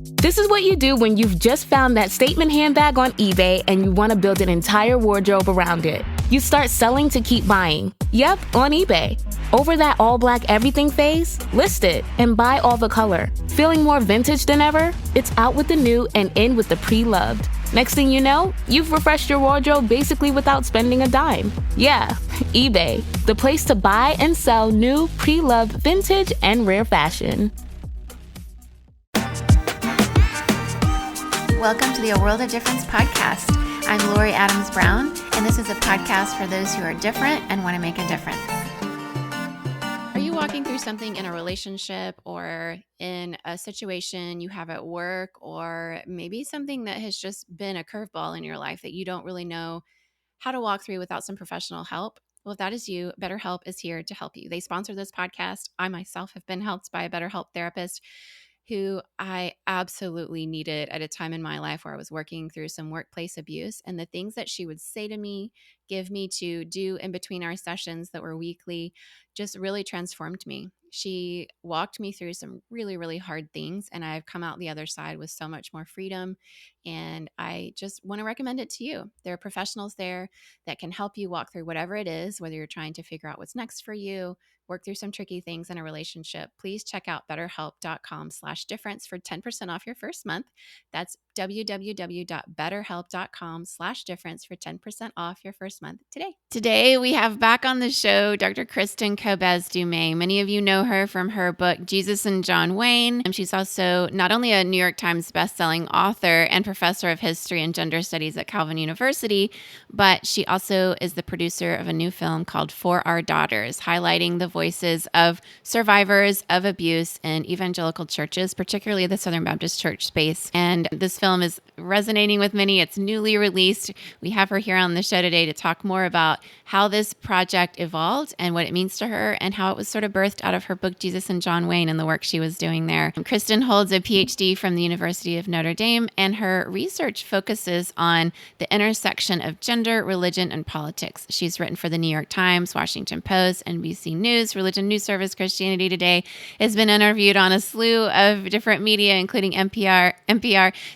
This is what you do when you've just found that statement handbag on eBay and you want to build an entire wardrobe around it. You start selling to keep buying. Yep, on eBay. Over that all-black everything phase? List it and buy all the color. Feeling more vintage than ever? It's out with the new and in with the pre-loved. Next thing you know, you've refreshed your wardrobe basically without spending a dime. Yeah, eBay, the place to buy and sell new, pre-loved, vintage, and rare fashion. Welcome to the A World of Difference podcast. I'm Lori Adams Brown, and this is a podcast for those who are different and want to make a difference. Are you walking through something in a relationship or in a situation you have at work, or maybe something that has just been a curveball in your life that you don't really know how to walk through without some professional help? Well, if that is you, BetterHelp is here to help you. They sponsor this podcast. I myself have been helped by a BetterHelp therapist who I absolutely needed at a time in my life where I was working through some workplace abuse. And the things that she would say to me, give me to do in between our sessions that were weekly, just really transformed me. She walked me through some really, really hard things, and I've come out the other side with so much more freedom. And I just want to recommend it to you. There are professionals there that can help you walk through whatever it is, whether you're trying to figure out what's next for you, work through some tricky things in a relationship. Please check out betterhelp.com/difference for 10% off your first month. That's www.betterhelp.com/difference for 10% off your first month today. Today, we have back on the show Dr. Kristin Kobes-Dumais. Many of you know her from her book, Jesus and John Wayne. She's also not only a New York Times bestselling author and professor of history and gender studies at Calvin University, but she also is the producer of a new film called For Our Daughters, highlighting the voices of survivors of abuse in evangelical churches, particularly the Southern Baptist Church space. And this film is resonating with many. It's newly released. We have her here on the show today to talk more about how this project evolved and what it means to her, and how it was sort of birthed out of her book, Jesus and John Wayne, and the work she was doing there. Kristin holds a PhD from the University of Notre Dame, and her research focuses on the intersection of gender, religion, and politics. She's written for the New York Times, Washington Post, NBC News, Religion News Service, Christianity Today, has been interviewed on a slew of different media, including NPR,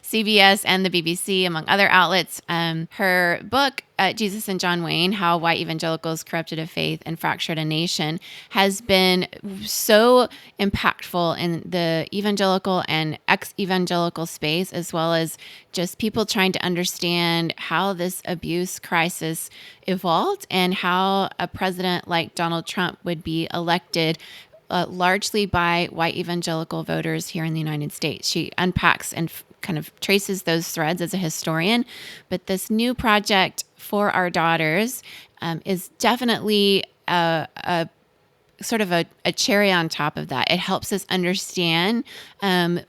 CBS, and the BBC, among other outlets. Her book, Jesus and John Wayne, How White Evangelicals Corrupted a Faith and Fractured a Nation, has been so impactful in the evangelical and ex-evangelical space, as well as just people trying to understand how this abuse crisis evolved and how a president like Donald Trump would be elected largely by white evangelical voters here in the United States. She unpacks and kind of traces those threads as a historian. But this new project, For Our Daughters, is definitely a sort of a cherry on top of that. It helps us understand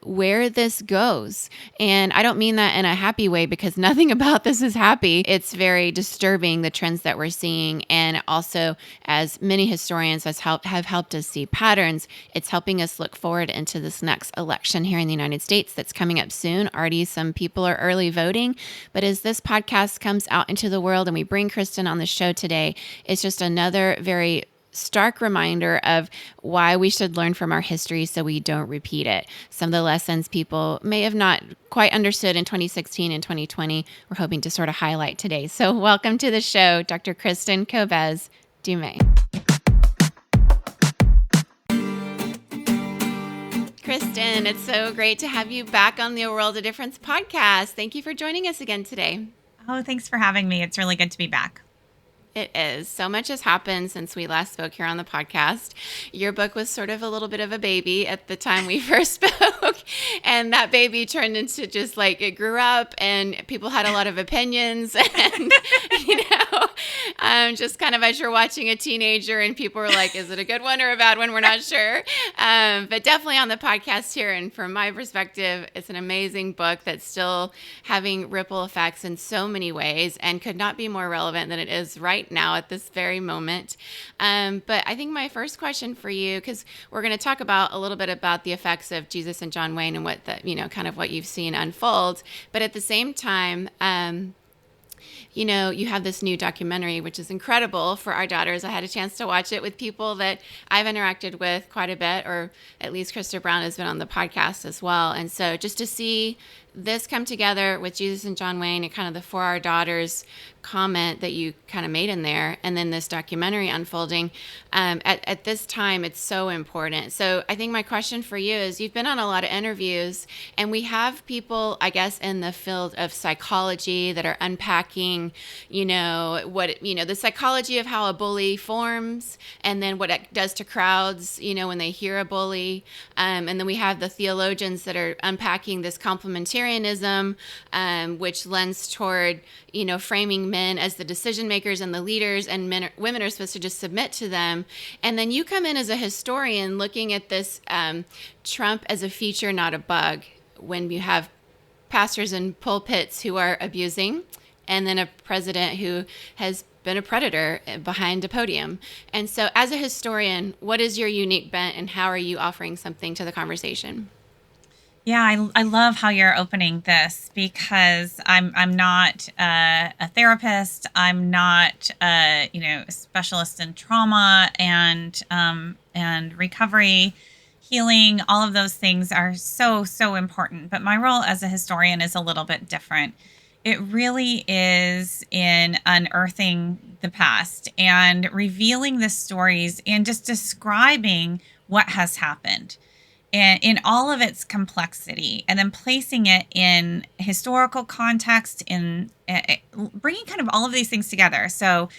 where this goes. And I don't mean that in a happy way, because nothing about this is happy. It's very disturbing, the trends that we're seeing. And also, as many historians have helped us see patterns, it's helping us look forward into this next election here in the United States that's coming up soon. Already some people are early voting. But as this podcast comes out into the world and we bring Kristin on the show today, it's just another very stark reminder of why we should learn from our history so we don't repeat it. Some of the lessons people may have not quite understood in 2016 and 2020, we're hoping to sort of highlight today. So welcome to the show, Dr. Kristin Kobes-Dumais. Kristin, it's so great to have you back on the A World of Difference podcast. Thank you for joining us again today. Oh, thanks for having me. It's really good to be back. It is. So much has happened since we last spoke here on the podcast. Your book was sort of a little bit of a baby at the time we first spoke. And that baby turned into just like, it grew up and people had a lot of opinions. And, just kind of as you're watching a teenager and people were like, is it a good one or a bad one? We're not sure. But definitely on the podcast here. And from my perspective, it's an amazing book that's still having ripple effects in so many ways and could not be more relevant than it is right now at this very moment. But I think my first question for you, because we're going to talk about a little bit about the effects of Jesus and John Wayne and what the, kind of what you've seen unfold. But at the same time, You know, you have this new documentary, which is incredible for our daughters. I had a chance to watch it with people that I've interacted with quite a bit, or at least Krista Brown has been on the podcast as well. And so just to see this come together with Jesus and John Wayne and kind of the For Our Daughters comment that you kind of made in there, and then this documentary unfolding at this time, it's so important. So I think my question for you is, you've been on a lot of interviews, and we have people, I guess, in the field of psychology that are unpacking, the psychology of how a bully forms, and then what it does to crowds, when they hear a bully. And then we have the theologians that are unpacking this complementarianism, which lends toward, framing men as the decision makers and the leaders, and women are supposed to just submit to them. And then you come in as a historian looking at this Trump as a feature, not a bug, when you have pastors in pulpits who are abusing, and then a president who has been a predator behind a podium. And so as a historian, what is your unique bent, and how are you offering something to the conversation? Yeah, I love how you're opening this, because I'm not a therapist. I'm not a specialist in trauma and recovery, healing. All of those things are so important. But my role as a historian is a little bit different. It really is in unearthing the past and revealing the stories and just describing what has happened, and in all of its complexity, and then placing it in historical context, in bringing kind of all of these things together. So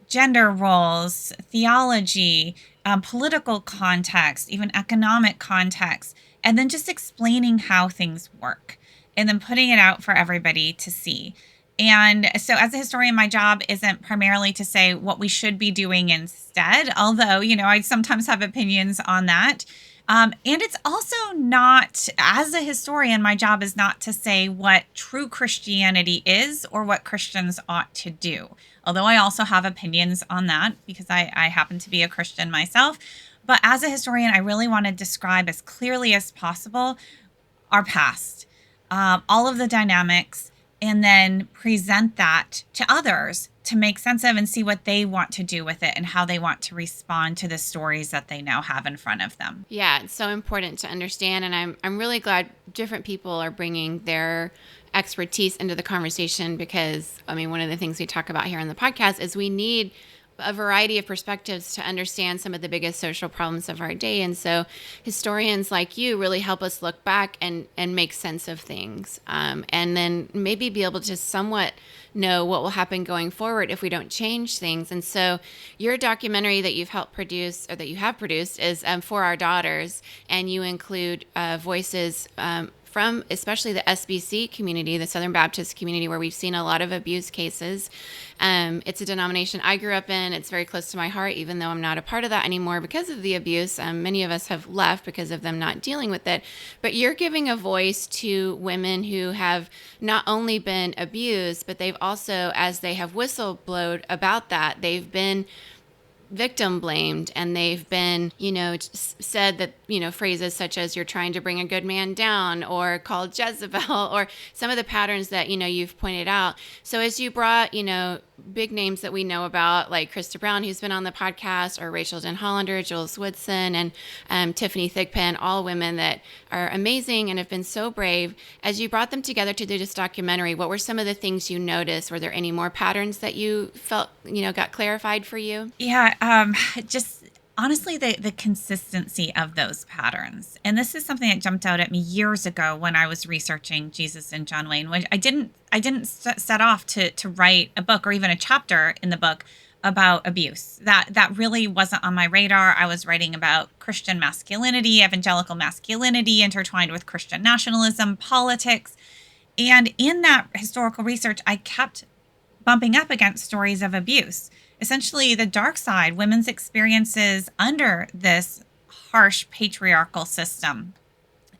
gender roles, theology, political context, even economic context, and then just explaining how things work, and then putting it out for everybody to see. And so as a historian, my job isn't primarily to say what we should be doing instead, although, I sometimes have opinions on that. And it's also not, as a historian, my job is not to say what true Christianity is or what Christians ought to do. Although I also have opinions on that, because I happen to be a Christian myself. But as a historian, I really want to describe as clearly as possible our past, all of the dynamics, and then present that to others to make sense of and see what they want to do with it and how they want to respond to the stories that they now have in front of them. Yeah, it's so important to understand. And I'm really glad different people are bringing their expertise into the conversation, because, one of the things we talk about here on the podcast is we need a variety of perspectives to understand some of the biggest social problems of our day. And so historians like you really help us look back and make sense of things, and then maybe be able to somewhat know what will happen going forward if we don't change things. And so your documentary that you've helped produce, or that you have produced, is For Our Daughters, and you include voices from especially the SBC community, the Southern Baptist community, where we've seen a lot of abuse cases. It's a denomination I grew up in. It's very close to my heart, even though I'm not a part of that anymore because of the abuse. Many of us have left because of them not dealing with it. But you're giving a voice to women who have not only been abused, but they've also, as they have whistleblowed about that, they've been victim blamed, and they've been, said that, phrases such as "you're trying to bring a good man down," or called Jezebel, or some of the patterns that, you've pointed out. So as you brought, big names that we know about, like Krista Brown, who's been on the podcast, or Rachel Den Hollander, Jules Woodson, and Tiffany Thigpen, all women that are amazing and have been so brave. As you brought them together to do this documentary, what were some of the things you noticed? Were there any more patterns that you felt, got clarified for you? Yeah, just honestly, the consistency of those patterns. And this is something that jumped out at me years ago when I was researching Jesus and John Wayne, which I didn't set off to write a book or even a chapter in the book about abuse. That really wasn't on my radar. I was writing about Christian masculinity, evangelical masculinity, intertwined with Christian nationalism, politics. And in that historical research, I kept bumping up against stories of abuse. Essentially, the dark side, women's experiences under this harsh patriarchal system.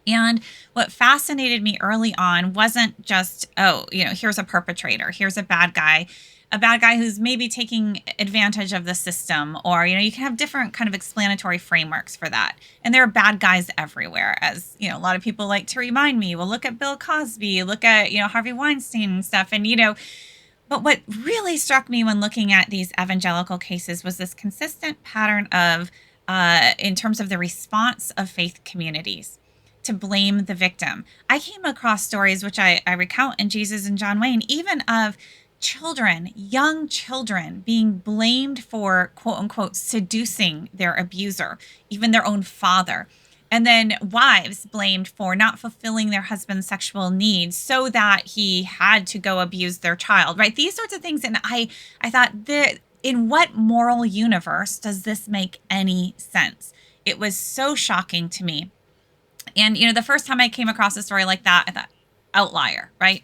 And what fascinated me early on wasn't just, here's a perpetrator, here's a bad guy who's maybe taking advantage of the system, or, you can have different kind of explanatory frameworks for that. And there are bad guys everywhere, as, a lot of people like to remind me. Well, look at Bill Cosby, look at, Harvey Weinstein and stuff. And, But what really struck me when looking at these evangelical cases was this consistent pattern of, in terms of the response of faith communities, to blame the victim. I came across stories, which I recount in Jesus and John Wayne, even of children, young children, being blamed for, quote unquote, seducing their abuser, even their own father. And then wives blamed for not fulfilling their husband's sexual needs so that he had to go abuse their child, right? These sorts of things. And I thought, in what moral universe does this make any sense? It was so shocking to me. And, the first time I came across a story like that, I thought, outlier, right?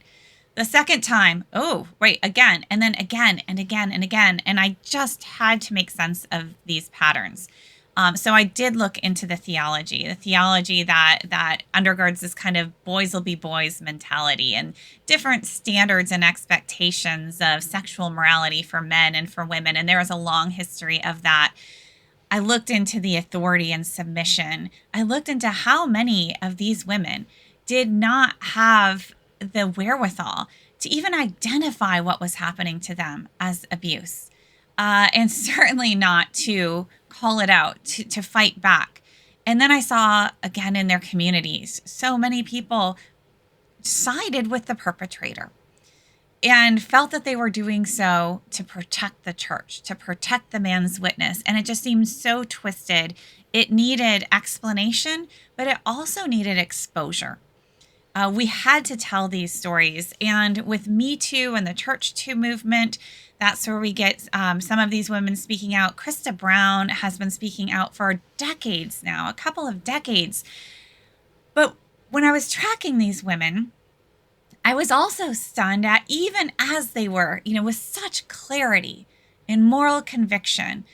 The second time, oh, right, again, and then again, and again, and again. And I just had to make sense of these patterns. So I did look into the theology that undergirds this kind of boys will be boys mentality and different standards and expectations of sexual morality for men and for women. And there is a long history of that. I looked into the authority and submission. I looked into how many of these women did not have the wherewithal to even identify what was happening to them as abuse. And certainly not to call it out, to fight back. And then I saw, again, in their communities, so many people sided with the perpetrator and felt that they were doing so to protect the church, to protect the man's witness. And it just seemed so twisted. It needed explanation, but it also needed exposure. We had to tell these stories. And with Me Too and the Church Too movement, that's where we get some of these women speaking out. Krista Brown has been speaking out for decades now, a couple of decades. But when I was tracking these women, I was also stunned at, even as they were, with such clarity and moral conviction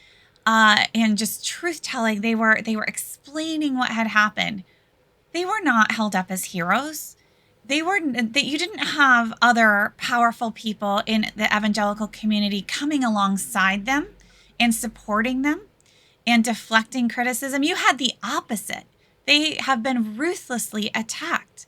and just truth telling, they were explaining what had happened. They were not held up as heroes. You didn't have other powerful people in the evangelical community coming alongside them and supporting them and deflecting criticism. You had the opposite. They have been ruthlessly attacked.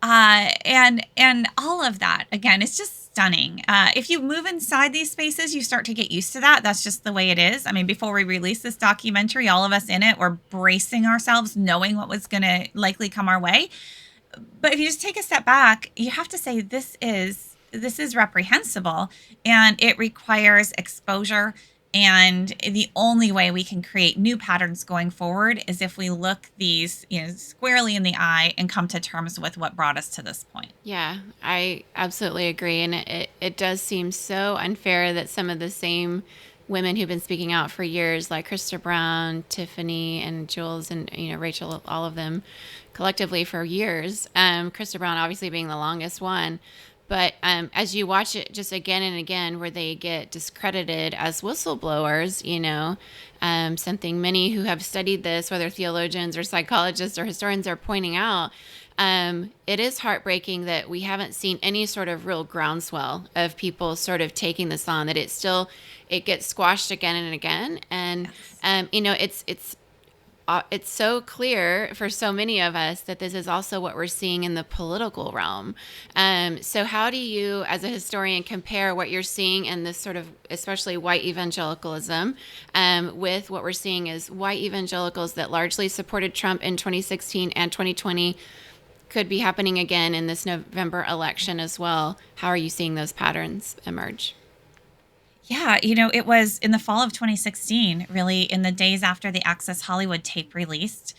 And all of that, again, it's just stunning. If you move inside these spaces, you start to get used to that. That's just the way it is. I mean, before we released this documentary, all of us in it were bracing ourselves, knowing what was going to likely come our way. But if you just take a step back, you have to say this is reprehensible, and it requires exposure. And the only way we can create new patterns going forward is if we look these, squarely in the eye and come to terms with what brought us to this point. Yeah, I absolutely agree. And it does seem so unfair that some of the same women who've been speaking out for years, like Krista Brown, Tiffany, and Jules, and Rachel, all of them collectively for years. Krista Brown obviously being the longest one. But as you watch it just again and again, where they get discredited as whistleblowers, something many who have studied this, whether theologians or psychologists or historians, are pointing out, it is heartbreaking that we haven't seen any sort of real groundswell of people sort of taking this on, that it gets squashed again and again. And, it's so clear for so many of us that this is also what we're seeing in the political realm. So how do you, as a historian, compare what you're seeing in this sort of, especially white evangelicalism, with what we're seeing as white evangelicals that largely supported Trump in 2016 and 2020 could be happening again in this November election as well? How are you seeing those patterns emerge? Yeah, it was in the fall of 2016, really in the days after the Access Hollywood tape released,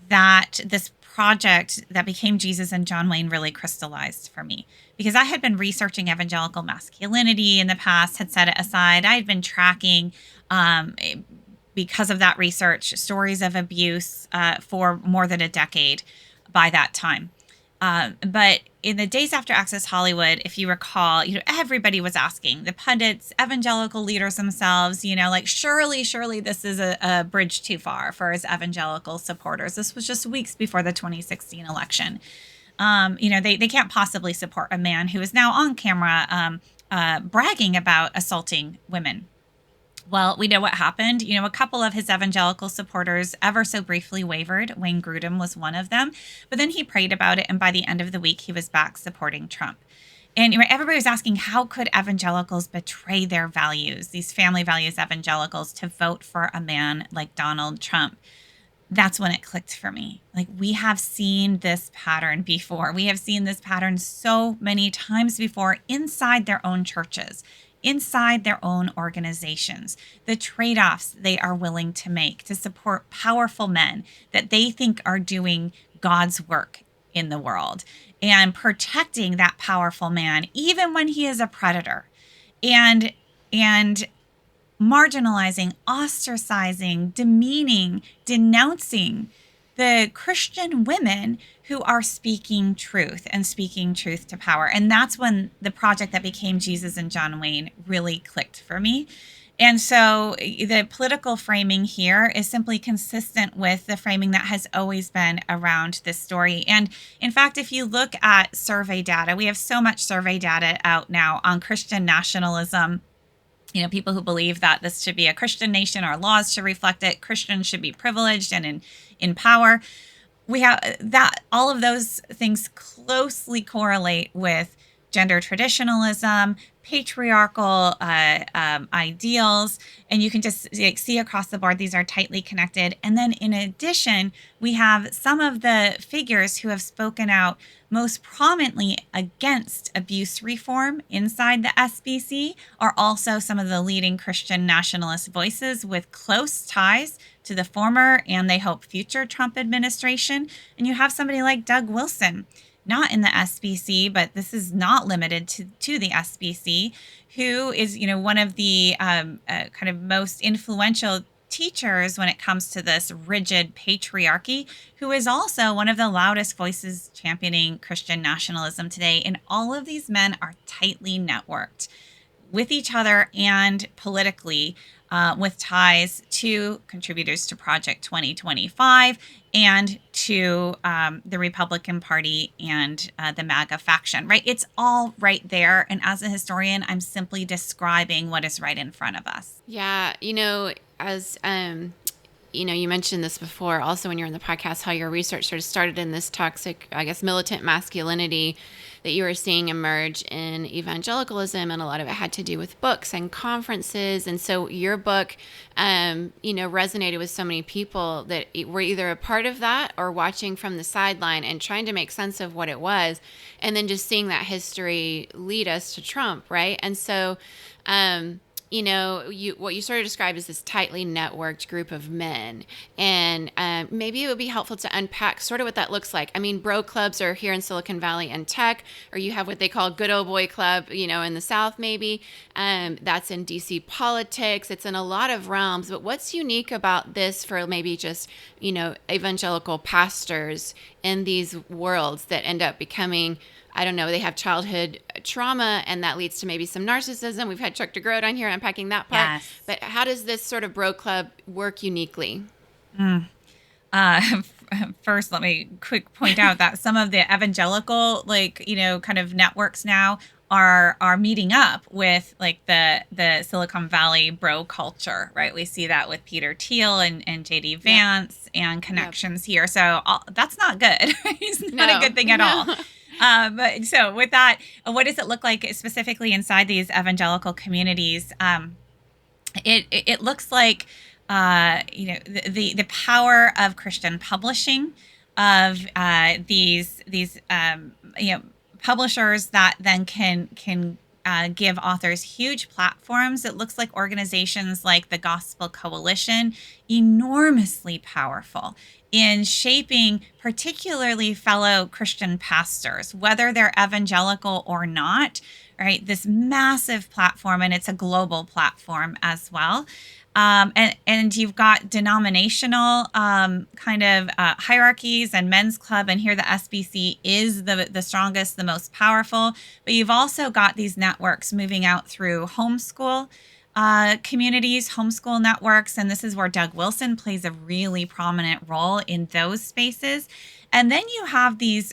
that this project that became Jesus and John Wayne really crystallized for me. Because I had been researching evangelical masculinity in the past, had set it aside. I had been tracking, because of that research, stories of abuse for more than a decade by that time. But in the days after Access Hollywood, if you recall, everybody was asking, the pundits, evangelical leaders themselves, surely this is a bridge too far for his evangelical supporters. This was just weeks before the 2016 election. They can't possibly support a man who is now on camera bragging about assaulting women. Well, we know what happened. A couple of his evangelical supporters ever so briefly wavered. Wayne Grudem was one of them. But then he prayed about it, and by the end of the week, he was back supporting Trump. And everybody was asking, how could evangelicals betray their values, these family values evangelicals, to vote for a man like Donald Trump? That's when it clicked for me. Like, we have seen this pattern before. We have seen this pattern so many times before inside their own churches, inside their own organizations, the trade-offs they are willing to make to support powerful men that they think are doing God's work in the world and protecting that powerful man, even when he is a predator, and marginalizing, ostracizing, demeaning, denouncing the Christian women who are speaking truth and speaking truth to power. And that's when the project that became Jesus and John Wayne really clicked for me. And so the political framing here is simply consistent with the framing that has always been around this story. And in fact, if you look at survey data, we have so much survey data out now on Christian nationalism. People who believe that this should be a Christian nation, our laws should reflect it, Christians should be privileged and in power. We have that, all of those things closely correlate with gender traditionalism, patriarchal ideals, and you can just see across the board, these are tightly connected. And then in addition, we have some of the figures who have spoken out most prominently against abuse reform inside the SBC are also some of the leading Christian nationalist voices with close ties to the former and they hope future Trump administration. And you have somebody like Doug Wilson, not in the SBC, but this is not limited to the SBC, who is, one of the kind of most influential teachers when it comes to this rigid patriarchy, who is also one of the loudest voices championing Christian nationalism today. And all of these men are tightly networked with each other and politically with ties to contributors to Project 2025 and to the Republican Party and the MAGA faction, right? It's all right there. And as a historian, I'm simply describing what is right in front of us. Yeah. As you mentioned this before, also when you're in the podcast, how your research sort of started in this toxic, militant masculinity that you were seeing emerge in evangelicalism, and a lot of it had to do with books and conferences. And so your book, resonated with so many people that were either a part of that or watching from the sideline and trying to make sense of what it was, and then just seeing that history lead us to Trump, right? And so, what you sort of described as this tightly networked group of men. And maybe it would be helpful to unpack sort of what that looks like. I mean, bro clubs are here in Silicon Valley and tech, or you have what they call good old boy club, in the South maybe. That's in DC politics. It's in a lot of realms. But what's unique about this for maybe just, evangelical pastors in these worlds that end up becoming, I don't know, they have childhood trauma and that leads to maybe some narcissism. We've had Chuck DeGroat on here unpacking that part. Yes. But how does this sort of bro club work uniquely? First, let me quick point out that some of the evangelical, kind of networks now are meeting up with the Silicon Valley bro culture, right? We see that with Peter Thiel and JD Vance and connections here. So that's not good. It's not a good thing at all. But so with that, what does it look like specifically inside these evangelical communities? It looks like, the power of Christian publishing, of these publishers that then can give authors huge platforms. It looks like organizations like the Gospel Coalition, enormously powerful in shaping particularly fellow Christian pastors, whether they're evangelical or not, right? This massive platform, and it's a global platform as well. And you've got denominational hierarchies and men's club, and here the SBC is the strongest, the most powerful. But you've also got these networks moving out through homeschool communities, homeschool networks, and this is where Doug Wilson plays a really prominent role in those spaces. And then you have these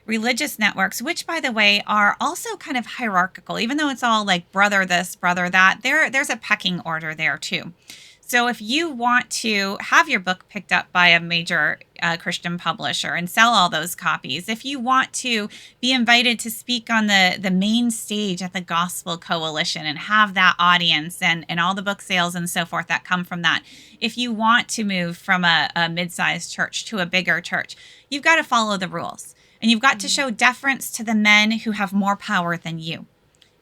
religious networks, which, by the way, are also kind of hierarchical. Even though it's all like brother this, brother that, there's a pecking order there too. So if you want to have your book picked up by a major Christian publisher and sell all those copies. If you want to be invited to speak on the main stage at the Gospel Coalition and have that audience and all the book sales and so forth that come from that. If you want to move from a mid-sized church to a bigger church, you've got to follow the rules. And you've got to show deference to the men who have more power than you.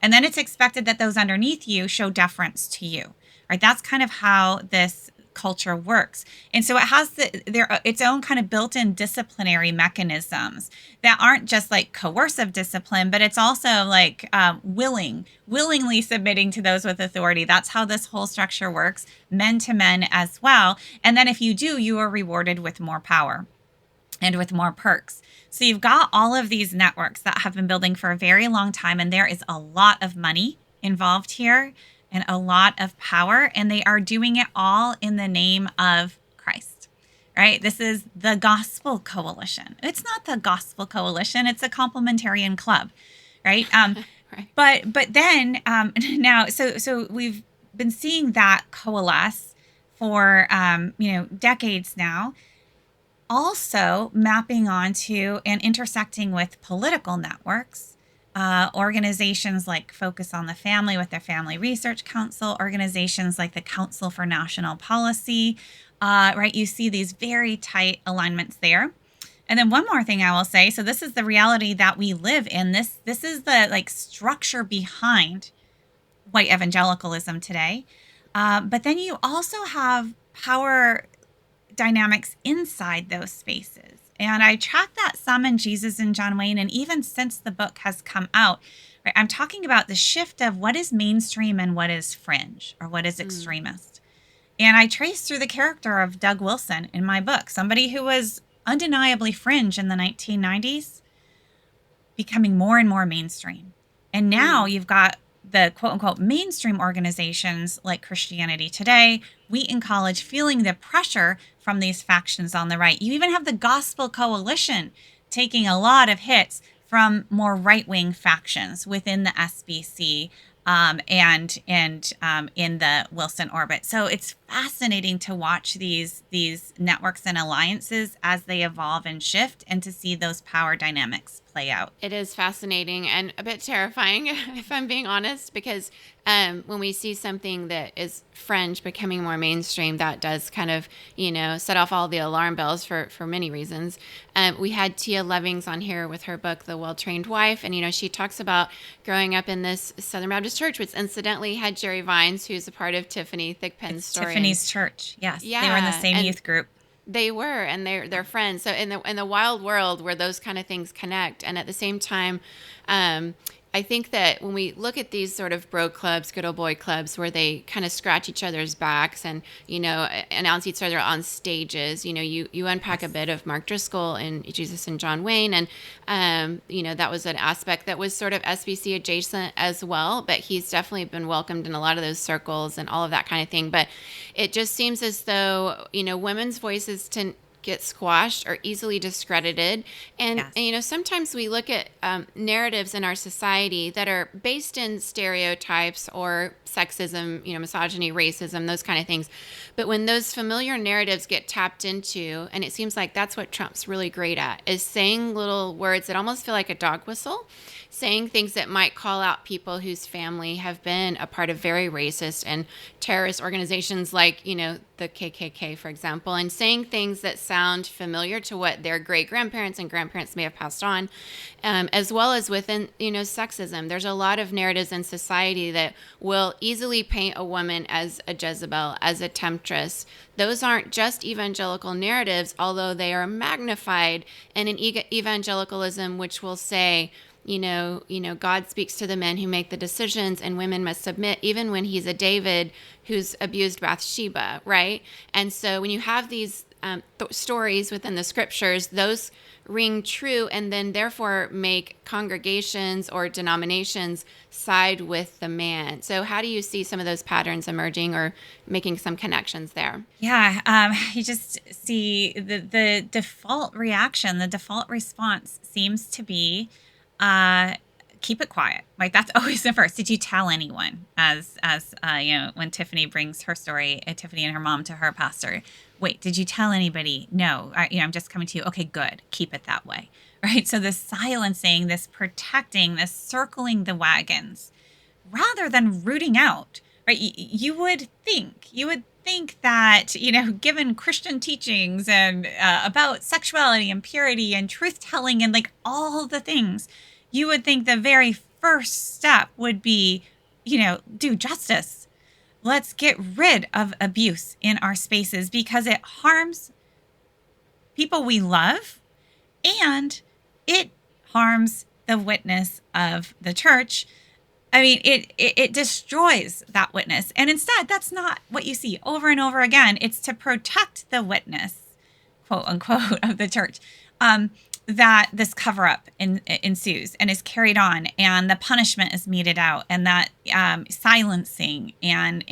And then it's expected that those underneath you show deference to you, right? That's kind of how this culture works. And so it has its own kind of built-in disciplinary mechanisms that aren't just like coercive discipline, but it's also like willingly submitting to those with authority. That's how this whole structure works, men to men as well. And then if you do, you are rewarded with more power and with more perks. So you've got all of these networks that have been building for a very long time, and there is a lot of money involved here and a lot of power, and they are doing it all in the name of Christ, right? This is the Gospel Coalition. It's not the Gospel Coalition, it's a complementarian club, right? Right. But then now, so we've been seeing that coalesce for decades now. Also mapping onto and intersecting with political networks, organizations like Focus on the Family with their Family Research Council, organizations like the Council for National Policy, right? You see these very tight alignments there. And then one more thing I will say, so this is the reality that we live in. This is the like structure behind white evangelicalism today. But then you also have power dynamics inside those spaces. And I track that some in Jesus and John Wayne, and even since the book has come out, right, I'm talking about the shift of what is mainstream and what is fringe or what is extremist. And I trace through the character of Doug Wilson in my book, somebody who was undeniably fringe in the 1990s, becoming more and more mainstream. And now you've got the quote unquote mainstream organizations like Christianity Today, Wheaton College, feeling the pressure from these factions on the right. You even have the Gospel Coalition taking a lot of hits from more right-wing factions within the SBC and in the Wilson orbit. So it's fascinating to watch these networks and alliances as they evolve and shift, and to see those power dynamics play out. It is fascinating and a bit terrifying, if I'm being honest, because when we see something that is fringe becoming more mainstream, that does kind of, set off all the alarm bells for many reasons. We had Tia Levings on here with her book, The Well-Trained Wife. And, she talks about growing up in this Southern Baptist church, which incidentally had Jerry Vines, who's a part of Tiffany Thigpen's story. Tiffany's church. Yes. Yeah. They were in the same youth group. They were, and they're friends. So in the wild world where those kind of things connect, and at the same time, I think that when we look at these sort of bro clubs, good old boy clubs, where they kind of scratch each other's backs and, announce each other on stages, you unpack a bit of Mark Driscoll and Jesus and John Wayne. And, that was an aspect that was sort of SBC adjacent as well, but he's definitely been welcomed in a lot of those circles and all of that kind of thing. But it just seems as though, women's voices get squashed or easily discredited. And, sometimes we look at narratives in our society that are based in stereotypes or sexism, misogyny, racism, those kind of things. But when those familiar narratives get tapped into, and it seems like that's what Trump's really great at, is saying little words that almost feel like a dog whistle, saying things that might call out people whose family have been a part of very racist and terrorist organizations like, the KKK, for example, and saying things that sound familiar to what their great-grandparents and grandparents may have passed on, as well as within, sexism. There's a lot of narratives in society that will easily paint a woman as a Jezebel, as a temptress. Those aren't just evangelical narratives, although they are magnified in an evangelicalism, which will say, God speaks to the men who make the decisions, and women must submit, even when he's a David who's abused Bathsheba, right? And so when you have these stories within the scriptures, those ring true, and then therefore make congregations or denominations side with the man. So how do you see some of those patterns emerging or making some connections there? Yeah, you just see the default reaction, the default response seems to be keep it quiet. Like that's always the first. Did you tell anyone? As when Tiffany brings her story, Tiffany and her mom to her pastor. Wait, did you tell anybody? No, I'm just coming to you. Okay, good. Keep it that way. Right. So this silencing, this protecting, this circling the wagons, rather than rooting out. Right. You would think that, given Christian teachings and about sexuality and purity and truth telling and like all the things, you would think the very first step would be, do justice. Let's get rid of abuse in our spaces because it harms people we love and it harms the witness of the church. I mean, it destroys that witness. And instead, that's not what you see over and over again. It's to protect the witness, quote unquote, of the church, that this cover up ensues and is carried on, and the punishment is meted out, and that silencing and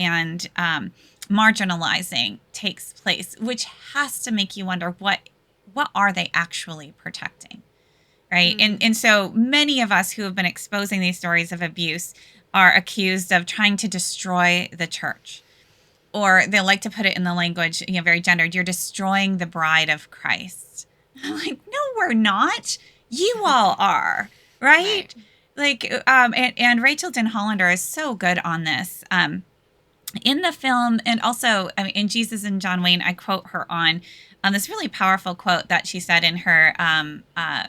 marginalizing takes place, which has to make you wonder what are they actually protecting? Right. And so many of us who have been exposing these stories of abuse are accused of trying to destroy the church, or they like to put it in the language, very gendered. You're destroying the bride of Christ. I'm like, no, we're not. You all are. Right. Like, and Rachel Denhollander is so good on this in the film. And also in Jesus and John Wayne, I quote her on this really powerful quote that she said in her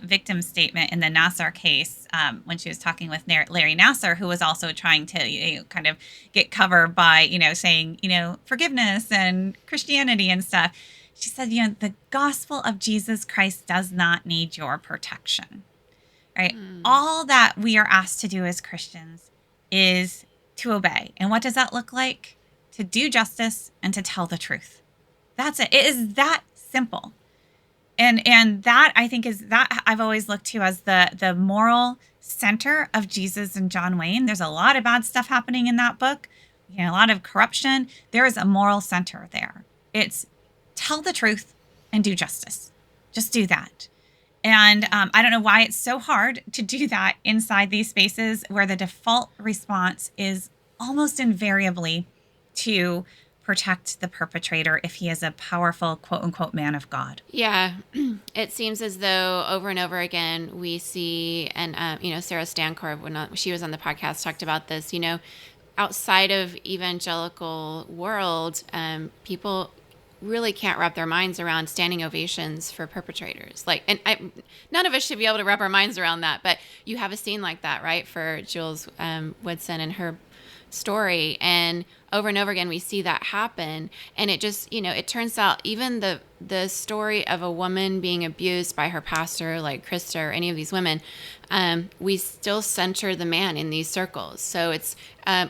victim statement in the Nassar case when she was talking with Larry Nassar, who was also trying to kind of get cover by, saying, forgiveness and Christianity and stuff. She said, the gospel of Jesus Christ does not need your protection, right? All that we are asked to do as Christians is to obey. And what does that look like? To do justice and to tell the truth. That's it. It is that simple. And that I think is that I've always looked to as the moral center of Jesus and John Wayne. There's a lot of bad stuff happening in that book, a lot of corruption. There is a moral center there. It's tell the truth and do justice. Just do that. And I don't know why it's so hard to do that inside these spaces where the default response is almost invariably to protect the perpetrator if he is a powerful, quote unquote, man of God. Yeah. It seems as though over and over again we see, and, Sarah Stancorb, when she was on the podcast, talked about this, outside of evangelical world, people really can't wrap their minds around standing ovations for perpetrators. None of us should be able to wrap our minds around that, but you have a scene like that, right? For Jules Woodson and her story, and over again we see that happen, and it just it turns out even the story of a woman being abused by her pastor, like Krista or any of these women, we still center the man in these circles. So it's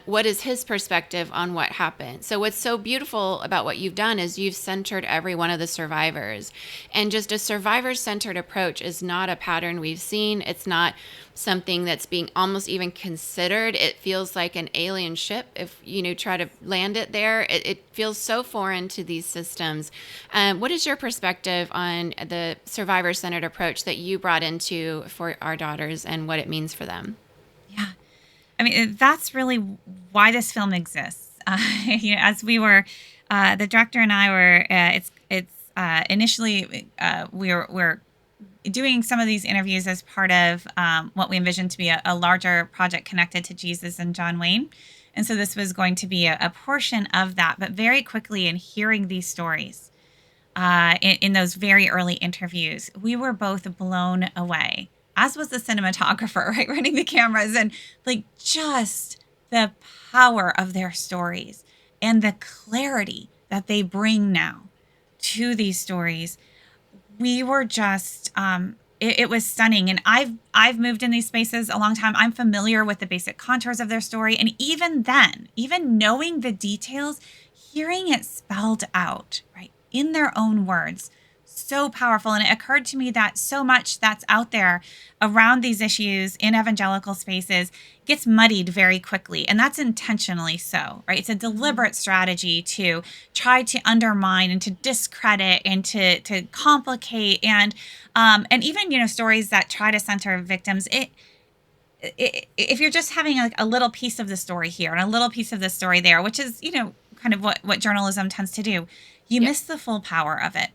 what is his perspective on what happened. So what's so beautiful about what you've done is you've centered every one of the survivors, and just a survivor-centered approach is not a pattern we've seen. It's not something that's being almost even considered. It feels like an alien ship if try to land it there. It feels so foreign to these systems. What is your perspective on the survivor-centered approach that you brought into for our daughters and what it means for them? Yeah. I mean, that's really why this film exists. As we were, the director and I were, initially we're doing some of these interviews as part of what we envisioned to be a larger project connected to Jesus and John Wayne. And so this was going to be a portion of that. But very quickly in hearing these stories in those very early interviews, we were both blown away, as was the cinematographer, right, running the cameras, and just the power of their stories and the clarity that they bring now to these stories. We were just, it was stunning. And I've moved in these spaces a long time. I'm familiar with the basic contours of their story. And even then, even knowing the details, hearing it spelled out, right, in their own words, so powerful. And it occurred to me that so much that's out there around these issues in evangelical spaces gets muddied very quickly. And that's intentionally so, right? It's a deliberate strategy to try to undermine and to discredit and to complicate and even, stories that try to center victims. if you're just having like a little piece of the story here and a little piece of the story there, which is, kind of what journalism tends to do, you miss the full power of it.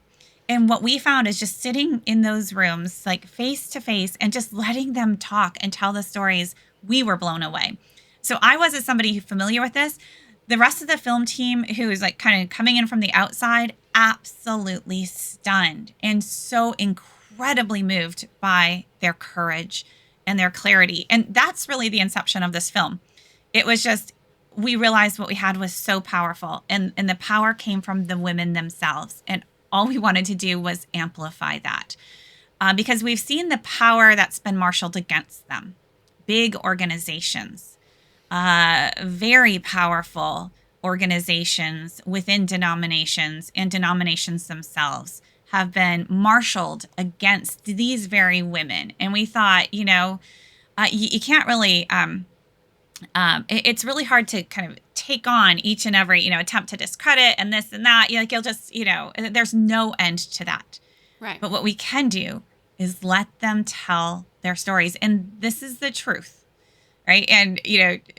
And what we found is just sitting in those rooms, like face to face, and just letting them talk and tell the stories, we were blown away. So I wasn't somebody who's familiar with this. The rest of the film team, who is like kind of coming in from the outside, absolutely stunned and so incredibly moved by their courage and their clarity. And that's really the inception of this film. It was just, we realized what we had was so powerful, and the power came from the women themselves. And all we wanted to do was amplify that, because we've seen the power that's been marshaled against them. Big organizations, very powerful organizations within denominations and denominations themselves have been marshaled against these very women. And we thought, you can't really, it's really hard to kind of take on each and every, attempt to discredit and this and that. You'll just, there's no end to that. Right. But what we can do is let them tell their stories. And this is the truth, right? And,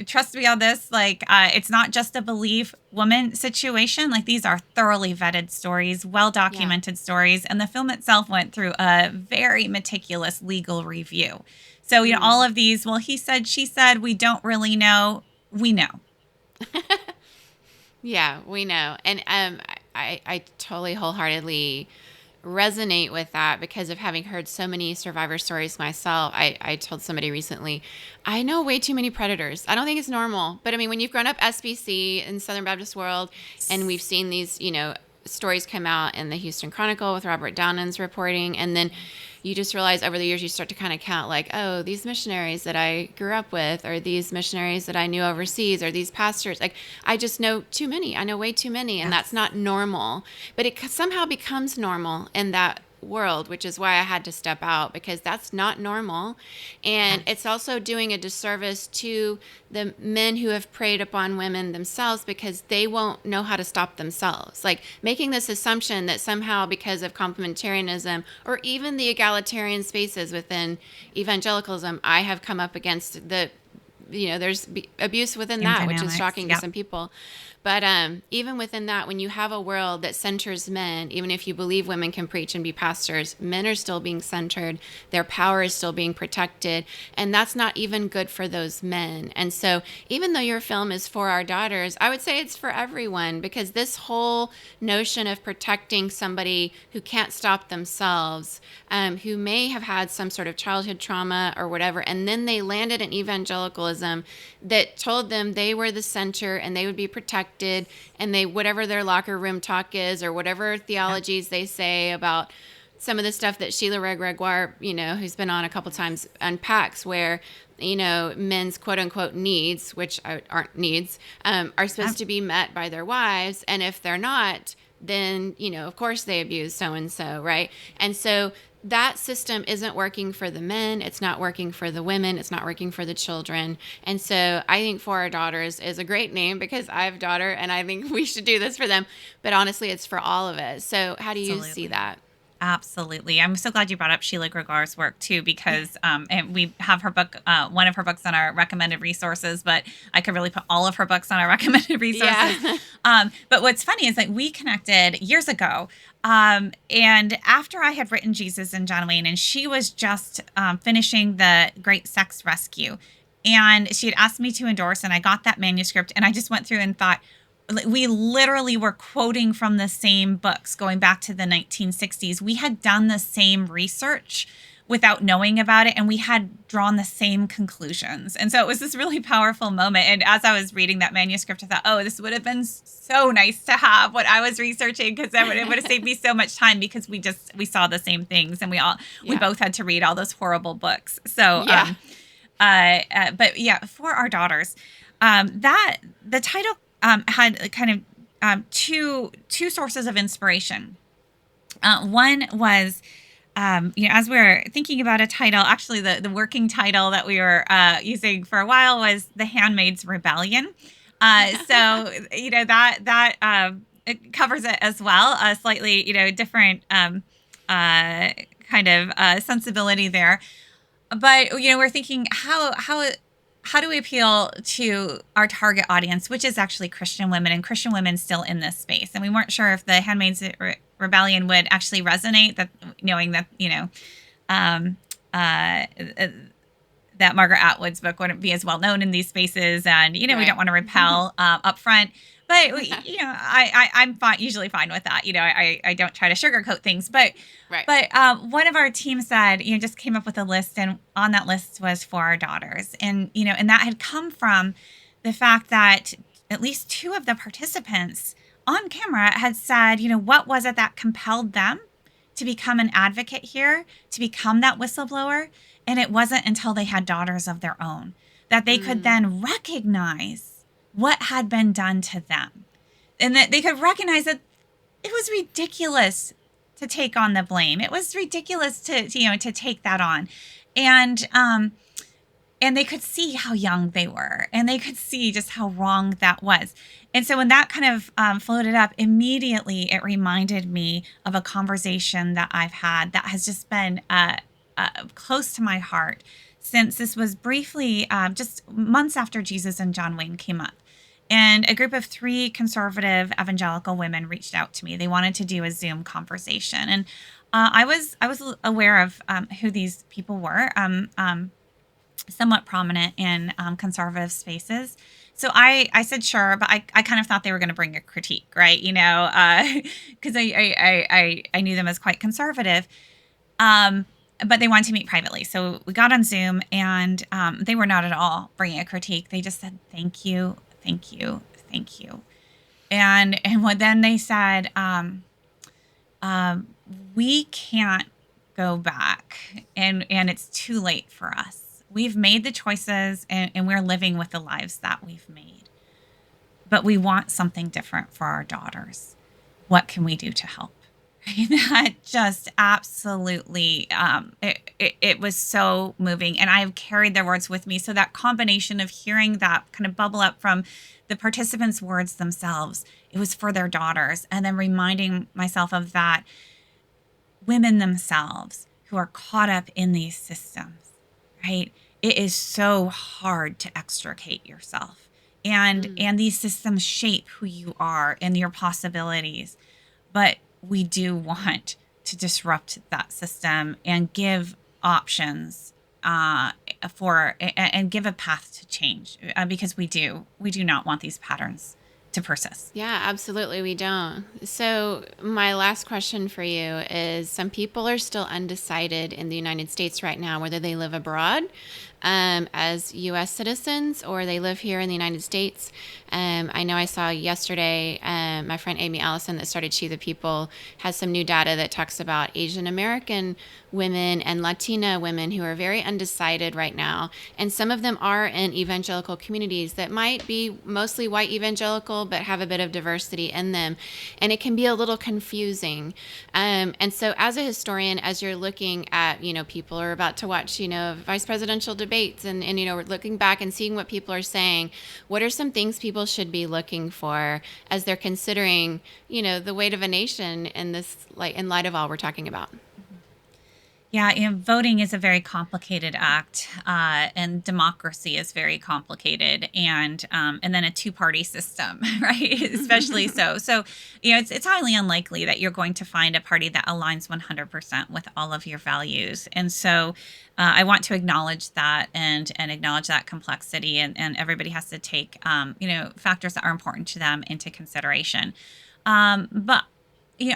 trust me on this, like, it's not just a believe woman situation. Like, these are thoroughly vetted stories, well-documented stories. And the film itself went through a very meticulous legal review. So, all of these, well, he said, she said, we don't really know. We know. Yeah, we know. And I totally wholeheartedly resonate with that because of having heard so many survivor stories myself. I told somebody recently, I know way too many predators. I don't think it's normal. But I mean, when you've grown up SBC in Southern Baptist world, and we've seen these, stories come out in the Houston Chronicle with Robert Downan's reporting, and then you just realize over the years you start to kind of count like, oh, these missionaries that I grew up with, or these missionaries that I knew overseas, or these pastors, like I just know too many. I know way too many, and that's not normal. But it somehow becomes normal in that world, which is why I had to step out, because that's not normal. And it's also doing a disservice to the men who have preyed upon women themselves, because they won't know how to stop themselves. Like making this assumption that somehow because of complementarianism or even the egalitarian spaces within evangelicalism, I have come up against there's abuse within that, which is shocking to some people. But even within that, when you have a world that centers men, even if you believe women can preach and be pastors, men are still being centered. Their power is still being protected. And that's not even good for those men. And so even though your film is for our daughters, I would say it's for everyone, because this whole notion of protecting somebody who can't stop themselves, who may have had some sort of childhood trauma or whatever, and then they landed in evangelicalism that told them they were the center and they would be protected, and they, whatever their locker room talk is or whatever theologies they say about some of the stuff that Sheila Gregoire, who's been on a couple times, unpacks, where men's quote unquote needs, which aren't needs, are supposed to be met by their wives, and if they're not, then of course they abuse so and so, right? And so that system isn't working for the men. It's not working for the women. It's not working for the children. And so I think For Our Daughters is a great name, because I have a daughter and I think we should do this for them. But honestly, it's for all of us. So how do you see that? Absolutely. I'm so glad you brought up Sheila Gregoire's work too, because and we have her book, one of her books on our recommended resources, but I could really put all of her books on our recommended resources. Yeah. But what's funny is that we connected years ago. And after I had written Jesus and John Wayne, and she was just finishing the Great Sex Rescue, and she had asked me to endorse, and I got that manuscript, and I just went through and thought, we literally were quoting from the same books going back to the 1960s. We had done the same research without knowing about it, and we had drawn the same conclusions. And so it was this really powerful moment. And as I was reading that manuscript, I thought, oh, this would have been so nice to have what I was researching, because it would have saved me so much time, because we saw the same things, and we both had to read all those horrible books. So, but yeah, For Our Daughters, that the title had kind of two sources of inspiration. One was, as we were thinking about a title, actually the working title that we were using for a while was The Handmaid's Rebellion. So, that it covers it as well, a slightly, different kind of sensibility there. But we're thinking how do we appeal to our target audience, which is actually Christian women and Christian women still in this space. And we weren't sure if the Handmaid's Rebellion would actually resonate, that knowing that um, uh, that Margaret Atwood's book wouldn't be as well known in these spaces, and we don't want to repel up front. But I'm usually fine with that. I don't try to sugarcoat things. But one of our team said, just came up with a list, and on that list was for our daughters, and and that had come from the fact that at least two of the participants on camera had said, what was it that compelled them to become an advocate here, to become that whistleblower, and it wasn't until they had daughters of their own that they could then recognize what had been done to them, and that they could recognize that it was ridiculous to take on the blame. It was ridiculous to take that on, and they could see how young they were, and they could see just how wrong that was. And so when that kind of floated up, immediately it reminded me of a conversation that I've had that has just been close to my heart since this was briefly just months after Jesus and John Wayne came up. And a group of 3 conservative evangelical women reached out to me. They wanted to do a Zoom conversation. And I was aware of who these people were, somewat prominent in conservative spaces. So I said sure, but I kind of thought they were going to bring a critique, right? Because I knew them as quite conservative. But they wanted to meet privately. So we got on Zoom, and they were not at all bringing a critique. They just said, thank you, thank you, thank you. And then they said, we can't go back, and it's too late for us. We've made the choices, and we're living with the lives that we've made. But we want something different for our daughters. What can we do to help? That just absolutely, it was so moving. And I've carried their words with me. So that combination of hearing that kind of bubble up from the participants' words themselves, it was for their daughters. And then reminding myself of that, women themselves who are caught up in these systems, right? It is so hard to extricate yourself. And these systems shape who you are and your possibilities. But we do want to disrupt that system and give options and give a path to change, because we do not want these patterns to persist. Yeah, absolutely. We don't. So my last question for you is, some people are still undecided in the United States right now, whether they live abroad as U.S. citizens or they live here in the United States. I know I saw yesterday, my friend Amy Allison that started She the People has some new data that talks about Asian American women and Latina women who are very undecided right now. And some of them are in evangelical communities that might be mostly white evangelical, but have a bit of diversity in them. And it can be a little confusing. And so as a historian, as you're looking at, people are about to watch, vice presidential debates and we're looking back and seeing what people are saying, what are some things people should be looking for as they're considering, the weight of a nation in this, in light of all we're talking about? Yeah, voting is a very complicated act, and democracy is very complicated, and then a two-party system, right? Especially so. So, it's highly unlikely that you're going to find a party that aligns 100% with all of your values, and so I want to acknowledge that and acknowledge that complexity, and everybody has to take factors that are important to them into consideration, but.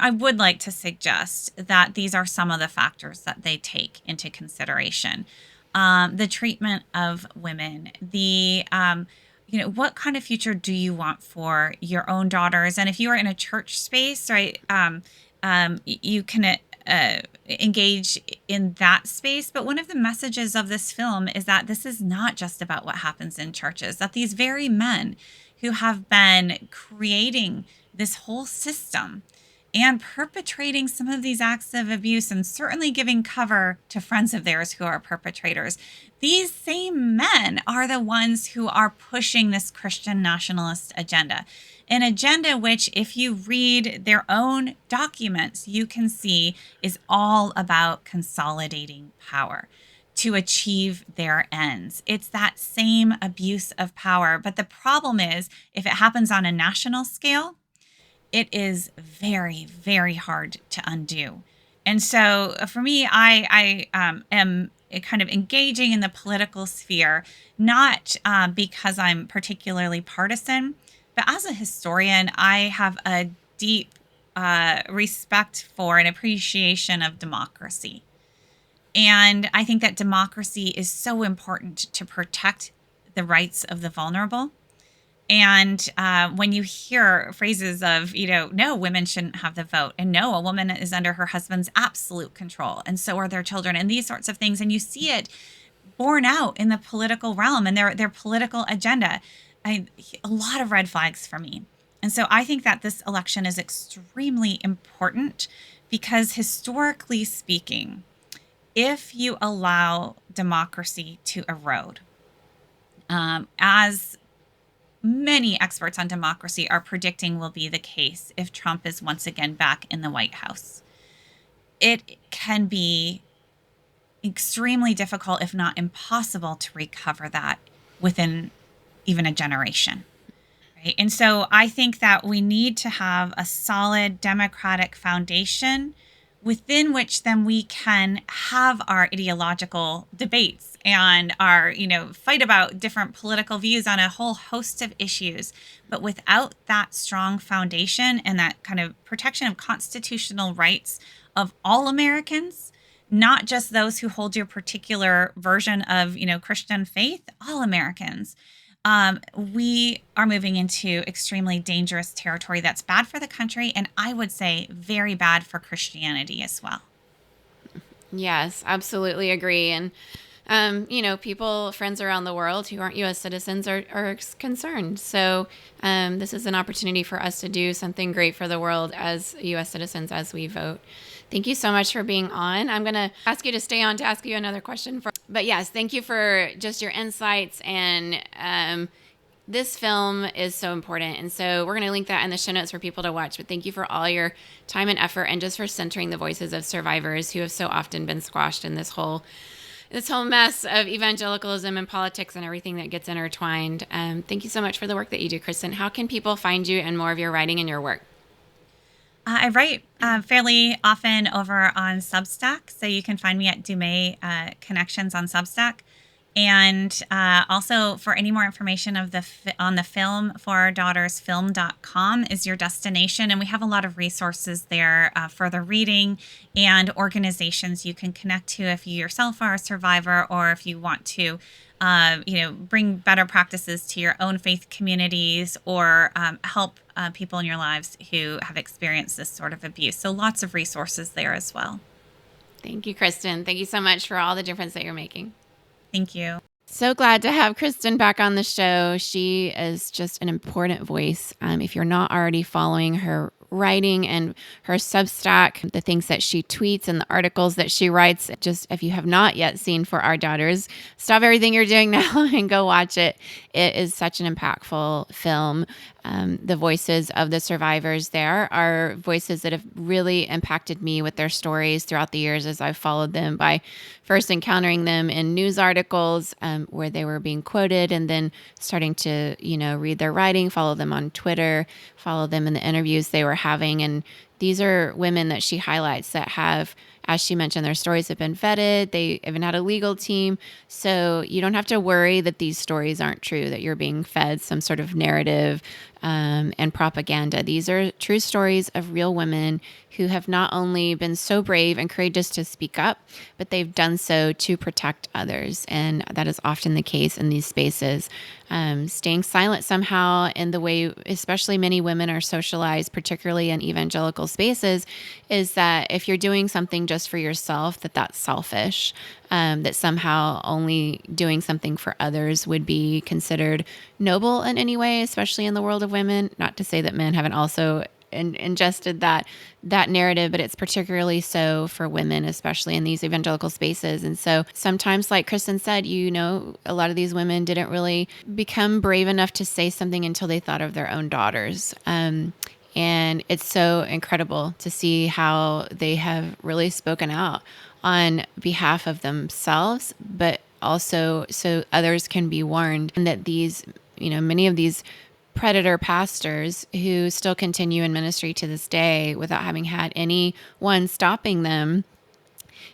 I would like to suggest that these are some of the factors that they take into consideration. The treatment of women, what kind of future do you want for your own daughters? And if you are in a church space, right, you can engage in that space. But one of the messages of this film is that this is not just about what happens in churches, that these very men who have been creating this whole system and perpetrating some of these acts of abuse and certainly giving cover to friends of theirs who are perpetrators. These same men are the ones who are pushing this Christian nationalist agenda, an agenda which, if you read their own documents, you can see is all about consolidating power. to achieve their ends. It's that same abuse of power. But the problem is, if it happens on a national scale, it is very, very hard to undo. And so for me, I am kind of engaging in the political sphere, not because I'm particularly partisan, but as a historian, I have a deep respect for and appreciation of democracy. And I think that democracy is so important to protect the rights of the vulnerable. And when you hear phrases of, no, women shouldn't have the vote, and no, a woman is under her husband's absolute control, and so are their children, and these sorts of things, and you see it borne out in the political realm and their political agenda, a lot of red flags for me. And so I think that this election is extremely important because historically speaking, if you allow democracy to erode, as many experts on democracy are predicting will be the case if Trump is once again back in the White House, it can be extremely difficult, if not impossible, to recover that within even a generation. Right? And so I think that we need to have a solid democratic foundation within which then we can have our ideological debates and our, fight about different political views on a whole host of issues. But without that strong foundation and that kind of protection of constitutional rights of all Americans, not just those who hold your particular version of, Christian faith, all Americans, we are moving into extremely dangerous territory that's bad for the country, and I would say very bad for Christianity as well. Yes, absolutely agree. And, friends around the world who aren't U.S. citizens are concerned. So this is an opportunity for us to do something great for the world as U.S. citizens as we vote. Thank you so much for being on. I'm going to ask you to stay on to ask you another question. But yes, thank you for just your insights. And this film is so important. And so we're going to link that in the show notes for people to watch. But thank you for all your time and effort and just for centering the voices of survivors who have so often been squashed in this whole mess of evangelicalism and politics and everything that gets intertwined. Thank you so much for the work that you do, Kristin. How can people find you and more of your writing and your work? I write fairly often over on Substack, so you can find me at Dumais Connections on Substack. And also, for any more information on the film, For Our Daughters film.com is your destination. And we have a lot of resources there, further reading and organizations you can connect to if you yourself are a survivor or if you want to bring better practices to your own faith communities or help people in your lives who have experienced this sort of abuse. So lots of resources there as well. Thank you, Kristin. Thank you so much for all the difference that you're making. Thank you. So glad to have Kristin back on the show. She is just an important voice. If you're not already following her writing and her Substack, the things that she tweets and the articles that she writes, just if you have not yet seen For Our Daughters, stop everything you're doing now and go watch it. It is such an impactful film. The voices of the survivors there are voices that have really impacted me with their stories throughout the years as I've followed them by first encountering them in news articles where they were being quoted and then starting to, read their writing, follow them on Twitter, follow them in the interviews they were having. And these are women that she highlights that have, as she mentioned, their stories have been vetted. They even had a legal team. So you don't have to worry that these stories aren't true, that you're being fed some sort of narrative and propaganda. These are true stories of real women who have not only been so brave and courageous to speak up, but they've done so to protect others. And that is often the case in these spaces. Staying silent somehow in the way, especially many women are socialized, particularly in evangelical spaces, is that if you're doing something just for yourself, that's selfish, that somehow only doing something for others would be considered noble in any way, especially in the world of women. Not to say that men haven't also ingested that narrative, but it's particularly so for women, especially in these evangelical spaces. And so sometimes, like Kristin said, a lot of these women didn't really become brave enough to say something until they thought of their own daughters. And it's so incredible to see how they have really spoken out on behalf of themselves, but also so others can be warned, and that these, many of these predator pastors who still continue in ministry to this day without having had anyone stopping them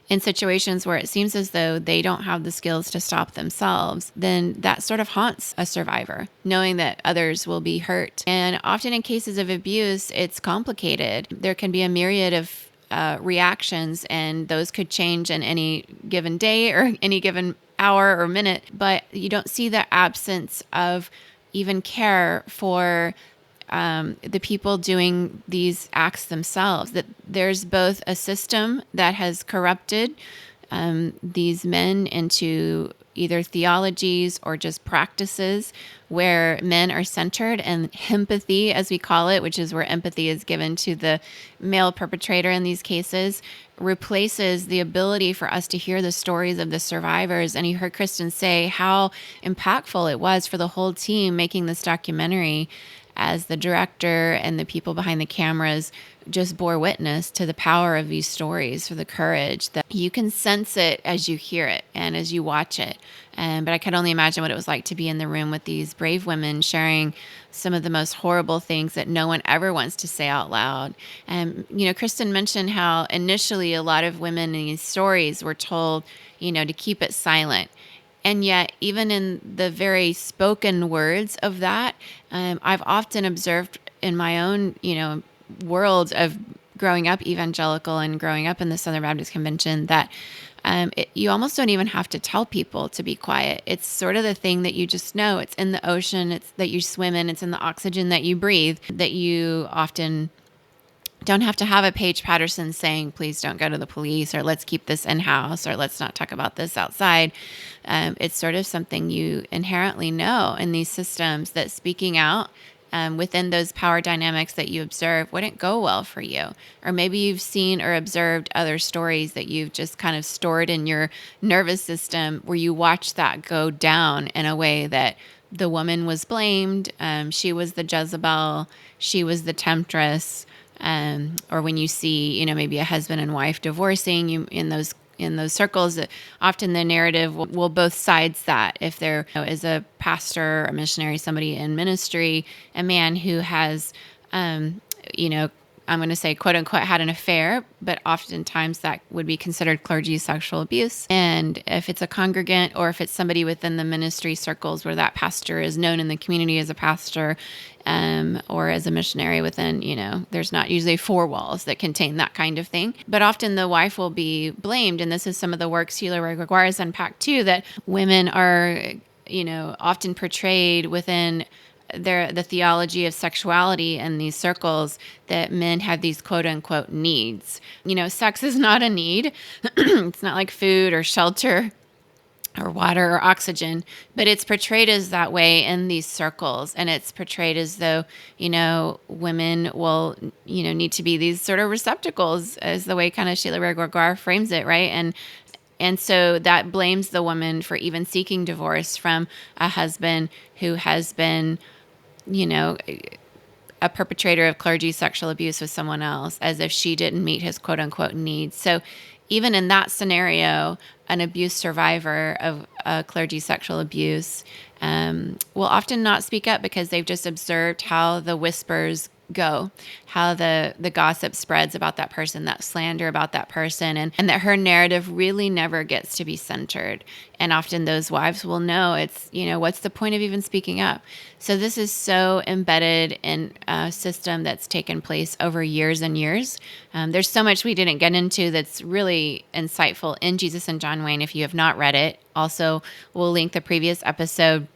in situations where it seems as though they don't have the skills to stop themselves, then that sort of haunts a survivor, knowing that others will be hurt. And often in cases of abuse, it's complicated. There can be a myriad of reactions, and those could change in any given day or any given hour or minute, but you don't see the absence of even care for the people doing these acts themselves. That there's both a system that has corrupted these men into either theologies or just practices where men are centered, and empathy, as we call it, which is where empathy is given to the male perpetrator in these cases, replaces the ability for us to hear the stories of the survivors. And you heard Kristin say how impactful it was for the whole team making this documentary, as the director and the people behind the cameras just bore witness to the power of these stories, for the courage that you can sense it as you hear it and as you watch it. But I can only imagine what it was like to be in the room with these brave women sharing some of the most horrible things that no one ever wants to say out loud. And, Kristin mentioned how initially a lot of women in these stories were told, to keep it silent. And yet, even in the very spoken words of that, I've often observed in my own, world of growing up evangelical and growing up in the Southern Baptist Convention, that you almost don't even have to tell people to be quiet. It's sort of the thing that you just know. It's in the ocean, it's that you swim in, it's in the oxygen that you breathe, that you often don't have to have a Paige Patterson saying, please don't go to the police, or let's keep this in-house, or let's not talk about this outside. It's sort of something you inherently know in these systems, that speaking out within those power dynamics that you observe wouldn't go well for you. Or maybe you've seen or observed other stories that you've just kind of stored in your nervous system, where you watch that go down in a way that the woman was blamed, she was the Jezebel, she was the temptress. Or when you see, maybe a husband and wife divorcing, you in those circles, often the narrative will both sides that. If there is a pastor, a missionary, somebody in ministry, a man who has, I'm going to say, quote unquote, had an affair, but oftentimes that would be considered clergy sexual abuse. And if it's a congregant, or if it's somebody within the ministry circles where that pastor is known in the community as a pastor, or as a missionary within, there's not usually four walls that contain that kind of thing. But often the wife will be blamed. And this is some of the work Hierarchical requires unpacked too, that women are, often portrayed within the theology of sexuality in these circles, that men have these quote unquote needs. Sex is not a need. It's not like food or shelter or water or oxygen, but it's portrayed as that way in these circles. And it's portrayed as though, women will, need to be these sort of receptacles, as the way kind of Sheila Gregoire frames it, right? And so that blames the woman for even seeking divorce from a husband who has been, a perpetrator of clergy sexual abuse with someone else, as if she didn't meet his quote unquote needs. So even in that scenario, an abuse survivor of clergy sexual abuse will often not speak up, because they've just observed how the whispers go, how the gossip spreads about that person, that slander about that person, and that her narrative really never gets to be centered. And often those wives will know it's, what's the point of even speaking up? So this is so embedded in a system that's taken place over years and years. There's so much we didn't get into that's really insightful in Jesus and John Wayne, if you have not read it. Also, we'll link the previous episode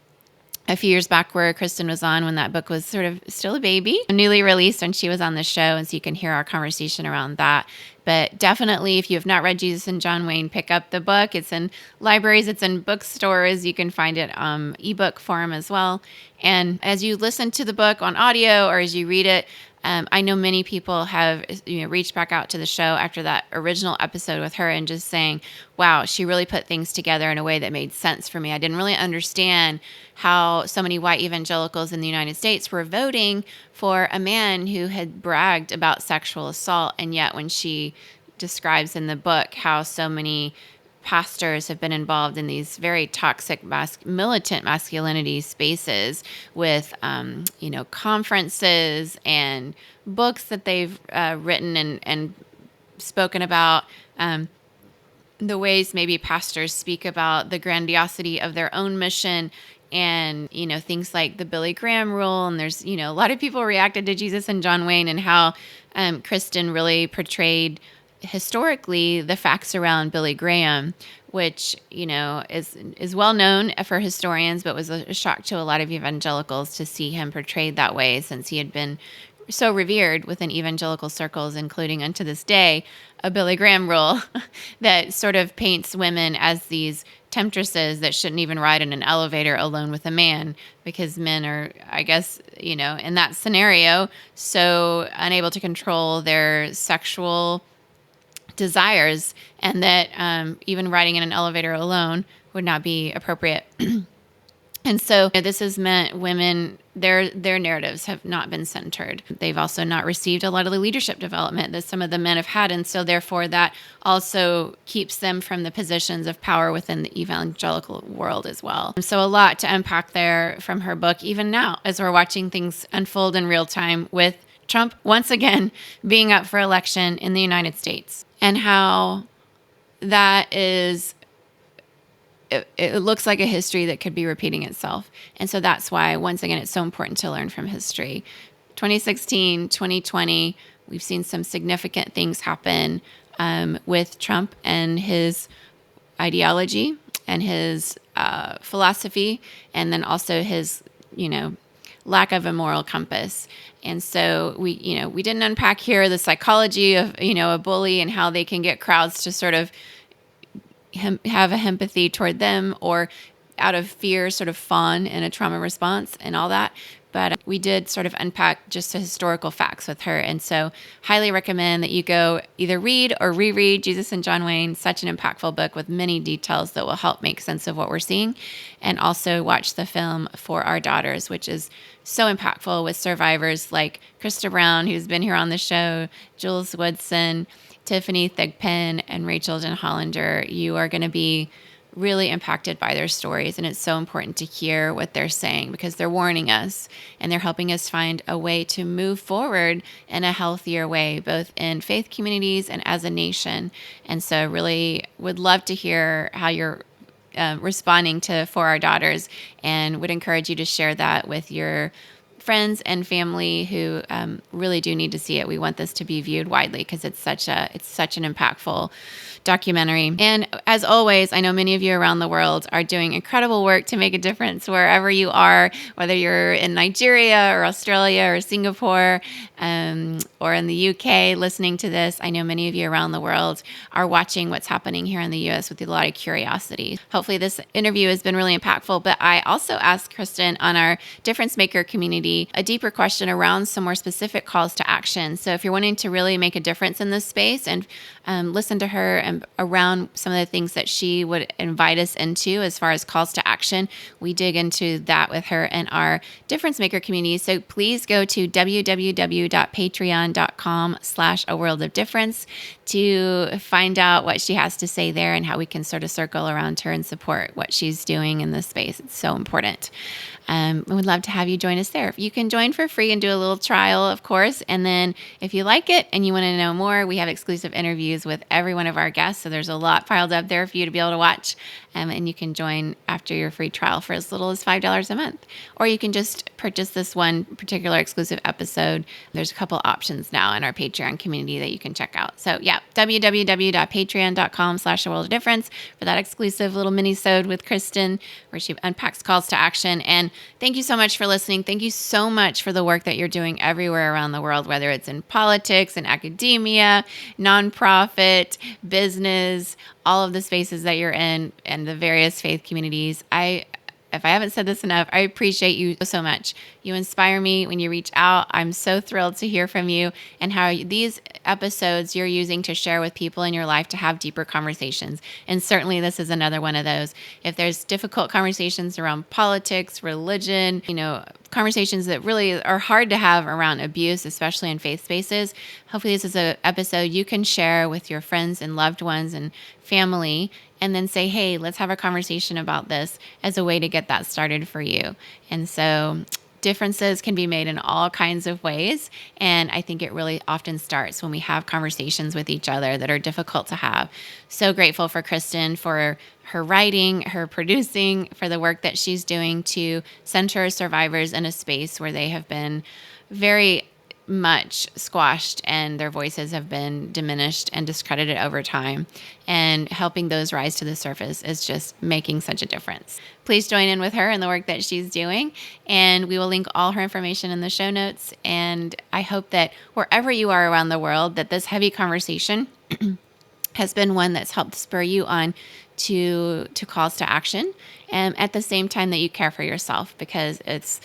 a few years back where Kristin was on, when that book was sort of still a baby, newly released, and she was on the show. And so you can hear our conversation around that. But definitely, if you have not read Jesus and John Wayne, pick up the book. It's in libraries, it's in bookstores. You can find it ebook form as well. And as you listen to the book on audio, or as you read it, I know many people have reached back out to the show after that original episode with her and just saying, wow, she really put things together in a way that made sense for me. I didn't really understand how so many white evangelicals in the United States were voting for a man who had bragged about sexual assault. And yet when she describes in the book how so many pastors have been involved in these very toxic militant masculinity spaces with, conferences and books that they've written and spoken about, the ways maybe pastors speak about the grandiosity of their own mission, and, things like the Billy Graham rule. And there's, a lot of people reacted to Jesus and John Wayne and how Kristin really portrayed historically the facts around Billy Graham, which, is well known for historians, but was a shock to a lot of evangelicals to see him portrayed that way, since he had been so revered within evangelical circles, including unto this day, a Billy Graham rule that sort of paints women as these temptresses that shouldn't even ride in an elevator alone with a man, because men are, I guess, in that scenario, so unable to control their sexual desires, and that even riding in an elevator alone would not be appropriate. And so this has meant women, their narratives have not been centered. They've also not received a lot of the leadership development that some of the men have had. And so therefore that also keeps them from the positions of power within the evangelical world as well. So a lot to unpack there from her book, even now, as we're watching things unfold in real time with Trump once again being up for election in the United States, and how that is, it looks like a history that could be repeating itself. And so that's why, once again, it's so important to learn from history. 2016, 2020, we've seen some significant things happen with Trump and his ideology and his philosophy, and then also his, lack of a moral compass. And so we didn't unpack here the psychology of, a bully and how they can get crowds to sort of have a empathy toward them, or out of fear sort of fawn in a trauma response and all that. But we did sort of unpack just the historical facts with her. And so highly recommend that you go either read or reread Jesus and John Wayne, such an impactful book with many details that will help make sense of what we're seeing. And also watch the film For Our Daughters, which is so impactful, with survivors like Krista Brown, who's been here on the show, Jules Woodson, Tiffany Thigpen, and Rachel Den Hollander. You are going to be really impacted by their stories, and it's so important to hear what they're saying, because they're warning us and they're helping us find a way to move forward in a healthier way, both in faith communities and as a nation. And so really would love to hear how you're responding to For Our Daughters, and would encourage you to share that with your friends and family who really do need to see it. We want this to be viewed widely, because it's such an impactful documentary. And as always, I know many of you around the world are doing incredible work to make a difference wherever you are, whether you're in Nigeria or Australia or Singapore, or in the UK listening to this. I know many of you around the world are watching what's happening here in the US with a lot of curiosity. Hopefully this interview has been really impactful, but I also asked Kristin on our Difference Maker community a deeper question around some more specific calls to action. So if you're wanting to really make a difference in this space, and listen to her and around some of the things that she would invite us into as far as calls to action, we dig into that with her in our Difference Maker community. So please go to www.patreon.com/aworldofdifference to find out what she has to say there, and how we can sort of circle around her and support what she's doing in this space. It's so important. We'd love to have you join us there. You can join for free and do a little trial, of course. And then if you like it and you want to know more, we have exclusive interviews with every one of our guests. So there's a lot piled up there for you to be able to watch. And you can join after your free trial for as little as $5 a month. Or you can just purchase this one particular exclusive episode. There's a couple options now in our Patreon community that you can check out. So yeah, www.patreon.com/aworldofdifference for that exclusive little mini-sode with Kristin, where she unpacks calls to action. And thank you so much for listening. Thank you so much for the work that you're doing everywhere around the world, whether it's in politics and academia, nonprofit, business, all of the spaces that you're in, and the various faith communities. I if I haven't said this enough, I appreciate you so much. You inspire me when you reach out. I'm so thrilled to hear from you and how these episodes you're using to share with people in your life to have deeper conversations. And certainly this is another one of those. If there's difficult conversations around politics, religion, conversations that really are hard to have around abuse, especially in faith spaces, hopefully this is an episode you can share with your friends and loved ones and family, and then say, hey, let's have a conversation about this as a way to get that started for you. And so differences can be made in all kinds of ways. And I think it really often starts when we have conversations with each other that are difficult to have. So grateful for Kristin for her writing, her producing, for the work that she's doing to center survivors in a space where they have been very much squashed and their voices have been diminished and discredited over time. And helping those rise to the surface is just making such a difference. Please join in with her in the work that she's doing. And we will link all her information in the show notes. And I hope that wherever you are around the world, that this heavy conversation has been one that's helped spur you on to calls to action, and at the same time that you care for yourself, because it's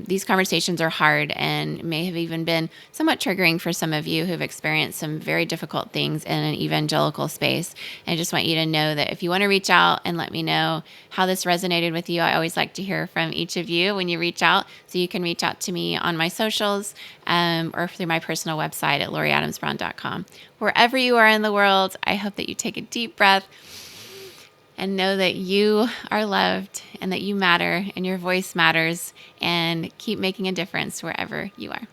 these conversations are hard and may have even been somewhat triggering for some of you who've experienced some very difficult things in an evangelical space. And I just want you to know that if you want to reach out and let me know how this resonated with you, I always like to hear from each of you when you reach out. So you can reach out to me on my socials or through my personal website at laurieadamsbrown.com. Wherever you are in the world, I hope that you take a deep breath and know that you are loved and that you matter and your voice matters, and keep making a difference wherever you are.